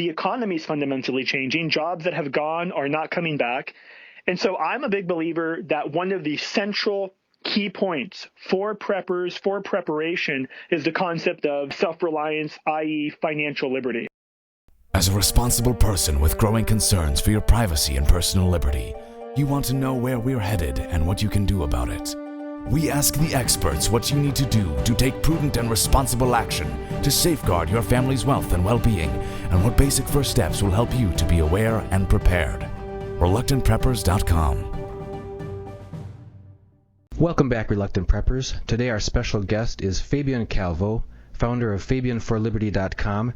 the economy is fundamentally changing. Jobs that have gone are not coming back. And so I'm a big believer that one of the central key points for preppers, for preparation, is the concept of self-reliance, i.e. financial liberty. As a responsible person with growing concerns for your privacy and personal liberty, you want to know where we're headed and what you can do about it. We ask the experts what you need to do to take prudent and responsible action to safeguard your family's wealth and well-being, and what basic first steps will help you to be aware and prepared. ReluctantPreppers.com. Welcome back, Reluctant Preppers. Today our special guest is Fabian Calvo, founder of FabianForLiberty.com.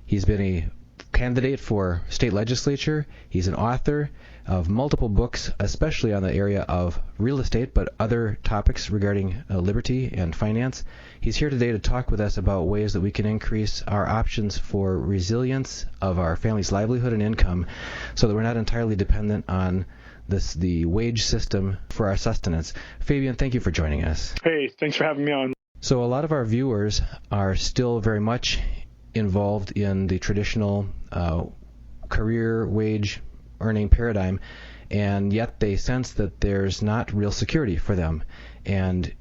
He's been a candidate for state legislature. He's an author of multiple books, especially on the area of real estate, but other topics regarding liberty and finance. He's here today to talk with us about ways that we can increase our options for resilience of our family's livelihood and income so that we're not entirely dependent on the wage system for our sustenance. Fabian, thank you for joining us. Hey, thanks for having me on. So a lot of our viewers are still very much involved in the traditional career wage earning paradigm, and yet they sense that there's not real security for them. And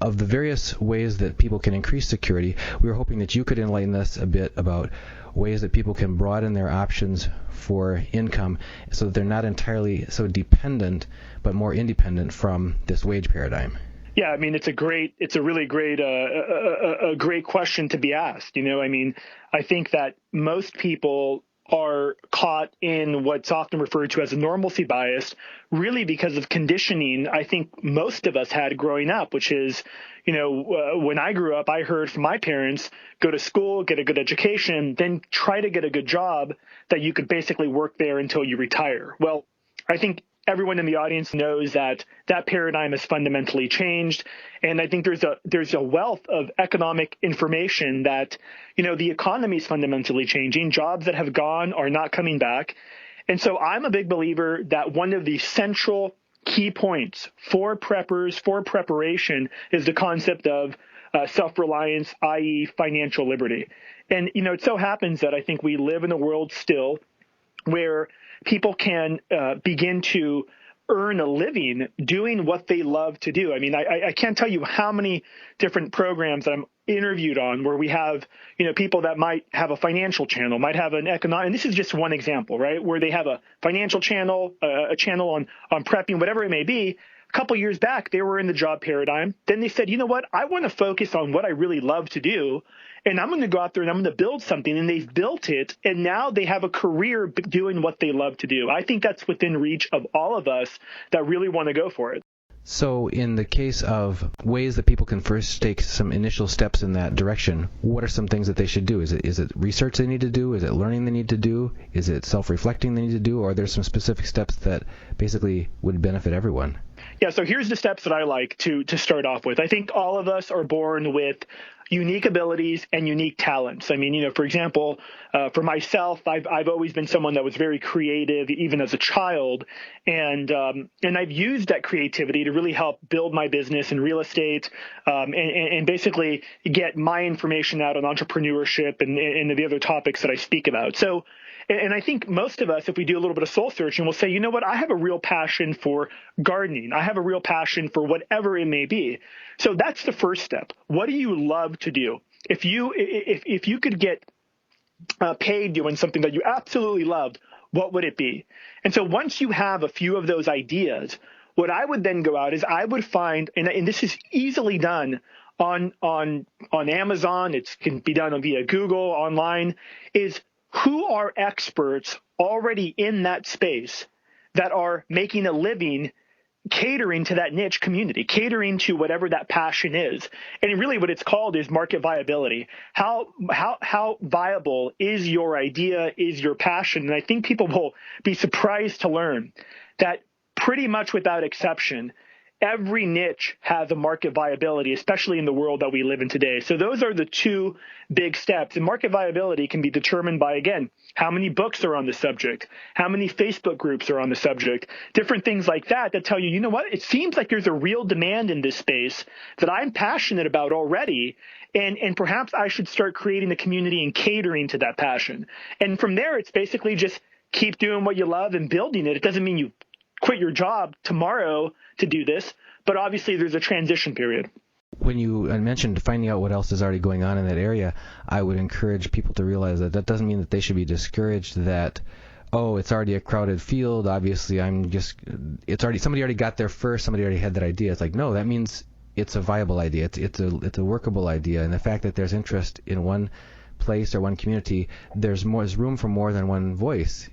of the various ways that people can increase security, we were hoping that you could enlighten us a bit about ways that people can broaden their options for income so that they're not entirely so dependent, but more independent from this wage paradigm. Yeah, I mean, it's a really great question to be asked. I think that most people are caught in what's often referred to as a normalcy bias, really because of conditioning I think most of us had growing up, which is, when I grew up, I heard from my parents, go to school, get a good education, then try to get a good job that you could basically work there until you retire. Well, I think everyone in the audience knows that paradigm has fundamentally changed. And I think there's a wealth of economic information that, the economy is fundamentally changing. Jobs that have gone are not coming back. And so I'm a big believer that one of the central key points for preppers, for preparation, is the concept of self-reliance, i.e. financial liberty. And, it so happens that I think we live in a world still where people can begin to earn a living doing what they love to do. I mean, I can't tell you how many different programs that I'm interviewed on where we have, people that might have a financial channel, might have an economic, and this is just one example, right? Where they have a financial channel, a channel on prepping, whatever it may be. A couple years back, they were in the job paradigm. Then they said, you know what? I want to focus on what I really love to do. And I'm going to go out there and I'm going to build something. And they've built it. And now they have a career doing what they love to do. I think that's within reach of all of us that really want to go for it. So in the case of ways that people can first take some initial steps in that direction, what are some things that they should do? Is it research they need to do? Is it learning they need to do? Is it self-reflecting they need to do? Or are there some specific steps that basically would benefit everyone? Yeah, so here's the steps that I like to start off with. I think all of us are born with unique abilities and unique talents. I mean, for example, for myself, I've always been someone that was very creative, even as a child, and I've used that creativity to really help build my business in real estate, and basically get my information out on entrepreneurship and the other topics that I speak about. So. And I think most of us, if we do a little bit of soul searching, we'll say, you know what, I have a real passion for gardening. I have a real passion for whatever it may be. So that's the first step. What do you love to do? If you could get paid doing something that you absolutely loved, what would it be? And so once you have a few of those ideas, what I would then go out is I would find, and this is easily done on Amazon, it can be done via Google, online, is who are experts already in that space that are making a living catering to that niche community, catering to whatever that passion is. And really what it's called is market viability. How viable is your idea, is your passion? And I think people will be surprised to learn that pretty much without exception, every niche has a market viability, especially in the world that we live in today. So those are the two big steps. And market viability can be determined by, again, how many books are on the subject, how many Facebook groups are on the subject, different things like that tell you, you know what, it seems like there's a real demand in this space that I'm passionate about already. And perhaps I should start creating the community and catering to that passion. And from there, it's basically just keep doing what you love and building it. It doesn't mean you quit your job tomorrow to do this, but obviously there's a transition period. When you mentioned finding out what else is already going on in that area, I would encourage people to realize that that doesn't mean that they should be discouraged that, oh, it's already a crowded field. Obviously, somebody already got there first. Somebody already had that idea. It's like, no, that means it's a viable idea. It's a workable idea. And the fact that there's interest in one place or one community, there's room for more than one voice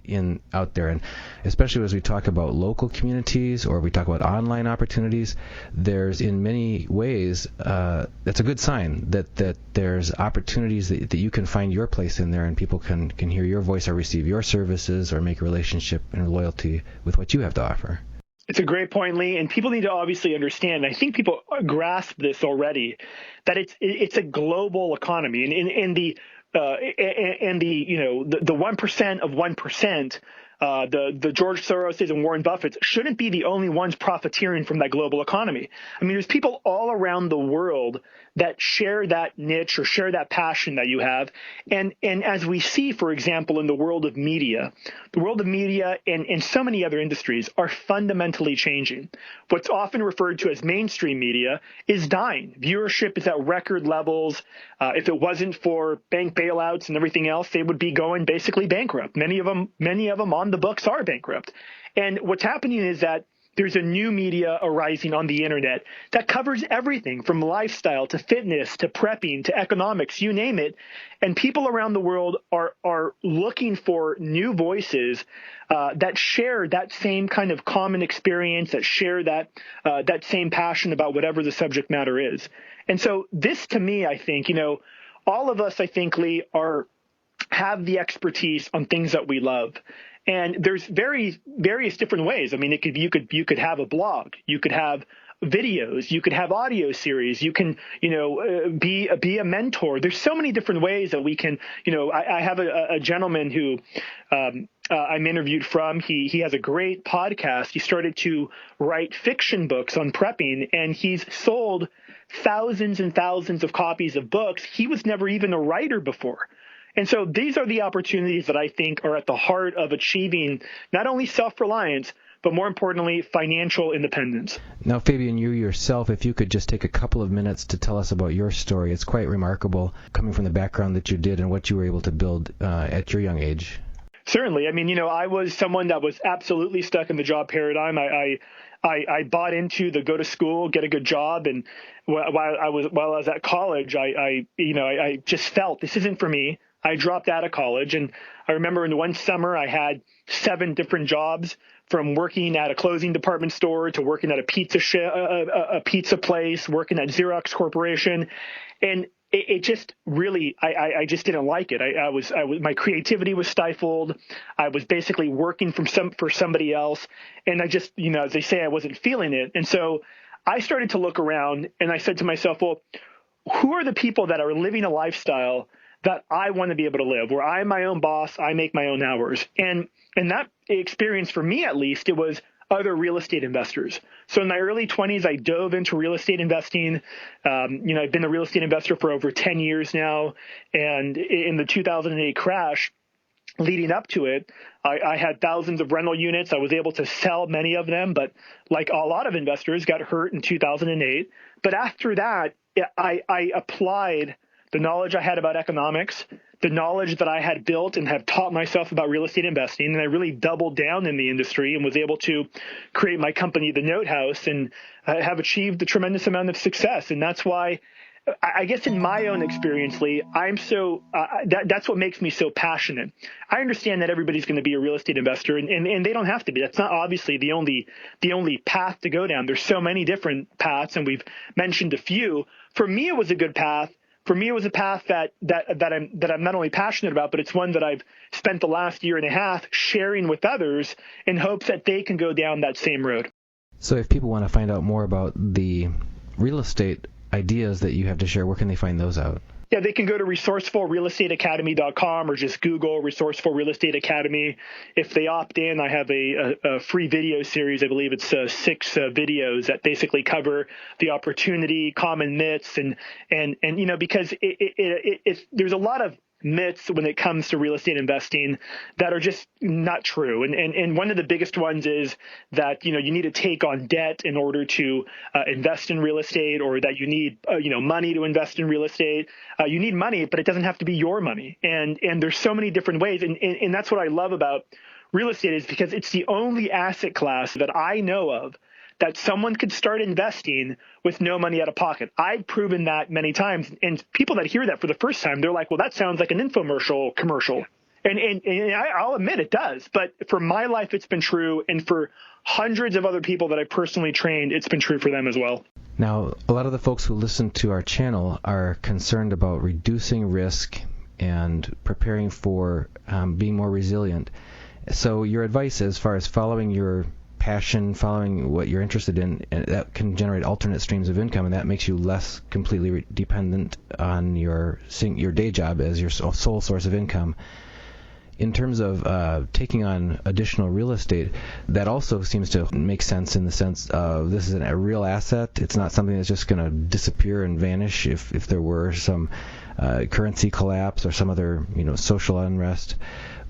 out there. And especially as we talk about local communities or we talk about online opportunities, there's in many ways that's a good sign that there's opportunities that you can find your place in there, and people can hear your voice or receive your services or make a relationship and loyalty with what you have to offer. It's a great point, Lee, and people need to obviously understand. I think people grasp this already, that it's a global economy, and the 1% of 1%, the George Soroses and Warren Buffetts shouldn't be the only ones profiteering from that global economy. I mean, there's people all around the world that share that niche or share that passion that you have. And as we see, for example, in the world of media and so many other industries are fundamentally changing. What's often referred to as mainstream media is dying. Viewership is at record levels. If it wasn't for bank bailouts and everything else, they would be going basically bankrupt. Many of them on the books are bankrupt. And what's happening is that there's a new media arising on the internet that covers everything from lifestyle to fitness to prepping to economics, you name it. And people around the world are looking for new voices that share that same kind of common experience, that share that same passion about whatever the subject matter is. And so this, to me, I think, all of us, I think, Lee, have the expertise on things that we love. And there's various different ways. I mean, you could have a blog, you could have videos, you could have audio series, you can, be a mentor. There's so many different ways that we can, I have a gentleman who I'm interviewed from. He has a great podcast. He started to write fiction books on prepping, and he's sold thousands and thousands of copies of books. He was never even a writer before. And so these are the opportunities that I think are at the heart of achieving not only self-reliance, but more importantly, financial independence. Now, Fabian, you yourself, if you could just take a couple of minutes to tell us about your story. It's quite remarkable coming from the background that you did and what you were able to build at your young age. Certainly. I mean, I was someone that was absolutely stuck in the job paradigm. I bought into the go to school, get a good job, and while I was at college, I just felt this isn't for me. I dropped out of college, and I remember in one summer I had 7 different jobs, from working at a clothing department store to working at a pizza place, working at Xerox Corporation, and it just really I just didn't like it. I was my creativity was stifled. I was basically working for somebody else, and I just as they say, I wasn't feeling it. And so I started to look around, and I said to myself, well, who are the people that are living a lifestyle that I want to be able to live, where I'm my own boss, I make my own hours? And that experience, for me at least, it was other real estate investors. So in my early 20s, I dove into real estate investing. I've been a real estate investor for over 10 years now. And in the 2008 crash, leading up to it, I had thousands of rental units. I was able to sell many of them, but like a lot of investors, got hurt in 2008. But after that, I applied the knowledge I had about economics, the knowledge that I had built and have taught myself about real estate investing, and I really doubled down in the industry and was able to create my company, The Note House, and have achieved a tremendous amount of success. And that's why, I guess in my own experience, Lee, I'm so that's what makes me so passionate. I understand that everybody's going to be a real estate investor, and they don't have to be. That's not obviously the only path to go down. There's so many different paths, and we've mentioned a few. For me, it was a good path. For me, it was a path that I'm not only passionate about, but it's one that I've spent the last year and a half sharing with others in hopes that they can go down that same road. So if people want to find out more about the real estate ideas that you have to share, where can they find those out? Yeah, they can go to resourcefulrealestateacademy.com or just Google Resourceful Real Estate Academy. If they opt in, I have a free video series. I believe it's 6 videos that basically cover the opportunity, common myths, and because there's a lot of myths when it comes to real estate investing that are just not true. And one of the biggest ones is that, you need to take on debt in order to invest in real estate, or that you need, money to invest in real estate. You need money, but it doesn't have to be your money. And there's so many different ways. And that's what I love about real estate, is because it's the only asset class that I know of that someone could start investing with no money out of pocket. I've proven that many times. And people that hear that for the first time, they're like, well, that sounds like an infomercial commercial. And I'll admit it does. But for my life, it's been true. And for hundreds of other people that I personally trained, it's been true for them as well. Now, a lot of the folks who listen to our channel are concerned about reducing risk and preparing for being more resilient. So your advice as far as following your passion, following what you're interested in, and that can generate alternate streams of income, and that makes you less completely dependent on your day job as your sole source of income. In terms of taking on additional real estate, that also seems to make sense in the sense of this is a real asset. It's not something that's just going to disappear and vanish if there were some currency collapse or some other social unrest.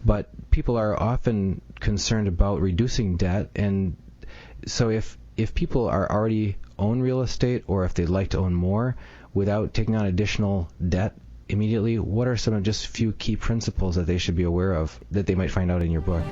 But people are often concerned about reducing debt, and so if people are already own real estate, or if they'd like to own more without taking on additional debt immediately, what are some of just few key principles that they should be aware of that they might find out in your book?